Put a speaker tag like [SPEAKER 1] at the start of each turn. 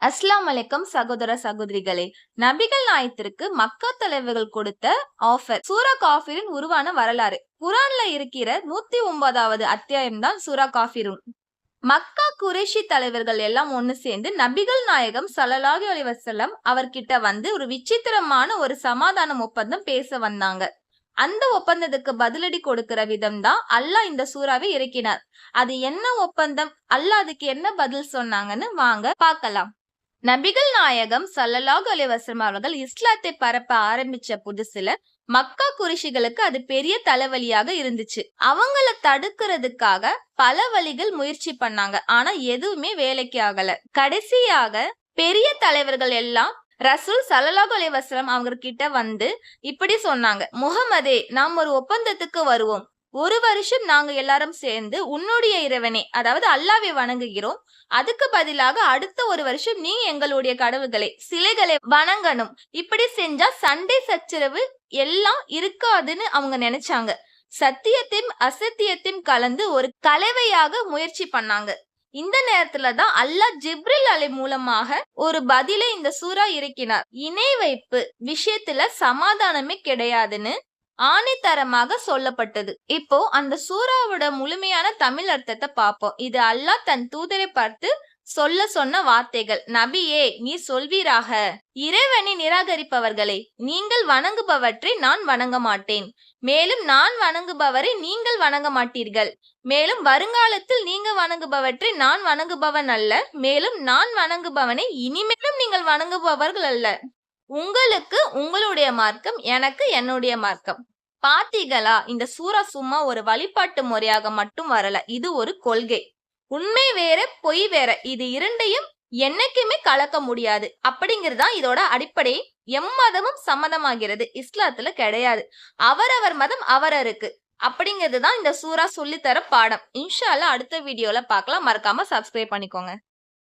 [SPEAKER 1] அஸ்லாம் வலைக்கம் சகோதர சகோதரிகளே. நபிகள் நாயத்திற்கு மக்கா தலைவர்கள் கொடுத்த ஆஃபர். சூரா காஃபிரின் உருவான வரலாறு. குரான்ல இருக்கிற 109வது அத்தியாயம் தான் சூரா காஃபிரூன். மக்கா குறைஷி தலைவர்கள் எல்லாம் ஒண்ணு சேர்ந்து நபிகள் நாயகம் ஸல்லல்லாஹு அலைஹி வஸல்லம் அவர்கிட்ட வந்து ஒரு விசித்திரமான ஒரு சமாதானம் ஒப்பந்தம் பேச வந்தாங்க. அந்த ஒப்பந்தத்துக்கு பதிலடி கொடுக்கிற விதம் தான் அல்லாஹ் இந்த சூறாவை இறக்கினார். அது என்ன ஒப்பந்தம், அல்லாஹ் அதுக்கு என்ன பதில் சொன்னாங்கன்னு வாங்க பார்க்கலாம். நபிகள் நாயகம் ஸல்லல்லாஹு அலைஹி வஸல்லம் அவர்கள் இஸ்லாத்தை பரப்ப ஆரம்பிச்ச புதுசுல மக்கா குறைஷிகளுக்கு அது பெரிய தலைவலியாக இருந்துச்சு. அவங்கள தடுக்கிறதுக்காக பல வழிகள் முயற்சி பண்ணாங்க. ஆனா எதுவுமே வேலைக்கு ஆகல. கடைசியாக பெரிய தலைவர்கள் எல்லாம் ரசூல் ஸல்லல்லாஹு அலைஹி வஸல்லம் அவங்க கிட்ட வந்து இப்படி சொன்னாங்க: முஹம்மதே, நாம் ஒரு ஒப்பந்தத்துக்கு வருவோம். ஒரு வருஷம் நாங்க எல்லாரும் சேர்ந்து உன்னுடைய இறைவனே, அதாவது அல்லாஹ்வை வணங்குகிறோம். அதுக்கு பதிலாக அடுத்த ஒரு வருஷம் நீ எங்களுடைய கடவுள்களை, சிலைகளை வணங்கணும். இப்படி செஞ்சா சண்டை சச்சரவு எல்லாம் இருக்காதுன்னு அவங்க நினைச்சாங்க. சத்தியத்தையும் அசத்தியத்தையும் கலந்து ஒரு கலவையாக முயற்சி பண்ணாங்க. இந்த நேரத்துலதான் அல்லாஹ் ஜிப்ரில் அலை மூலமாக ஒரு பதிலை இந்த சூரா இறக்கினார். இணை வைப்பு விஷயத்துல சமாதானமே கிடையாதுன்னு ஆணித்தரமாக சொல்லப்பட்டது. இப்போ அந்த சூறாவோட முழுமையான தமிழ் அர்த்தத்தை பார்ப்போம். இது அல்லாஹ் தன் தூதரை பார்த்து சொல்ல சொன்ன வார்த்தைகள். நபியே, நீ சொல்வீராக: இறைவனை நிராகரிப்பவர்களை நீங்கள் வணங்குபவற்றை நான் வணங்க மாட்டேன். மேலும் நான் வணங்குபவரை நீங்கள் வணங்க மாட்டீர்கள். மேலும் வருங்காலத்தில் நீங்க வணங்குபவற்றை நான் வணங்குபவன் அல்ல. மேலும் நான் வணங்குபவனை இனிமேலும் நீங்கள் வணங்குபவர்கள் அல்ல. உங்களுக்கு உங்களுடைய மார்க்கம், எனக்கு என்னுடைய மார்க்கம். பாத்தீங்களா, இந்த சூரா சும்மா ஒரு வழிபாட்டு முறையாக மட்டும் வரல. இது ஒரு கொள்கை. உண்மை வேற, பொய் வேற. இது இரண்டையும் என்னைக்குமே கலக்க முடியாது. அப்படிங்கிறதுதான் இதோட அடிப்படை. எம்மதமும் சம்மதமாகிறது, இஸ்லாத்துல கிடையாது. அவரவர் மதம் அவரருக்கு. அப்படிங்கிறது தான் இந்த சூரா சொல்லித்தர பாடம். இன்ஷா அல்லாஹ் அடுத்த வீடியோல பார்க்கலாம். மறக்காம சப்ஸ்கிரைப் பண்ணிக்கோங்க.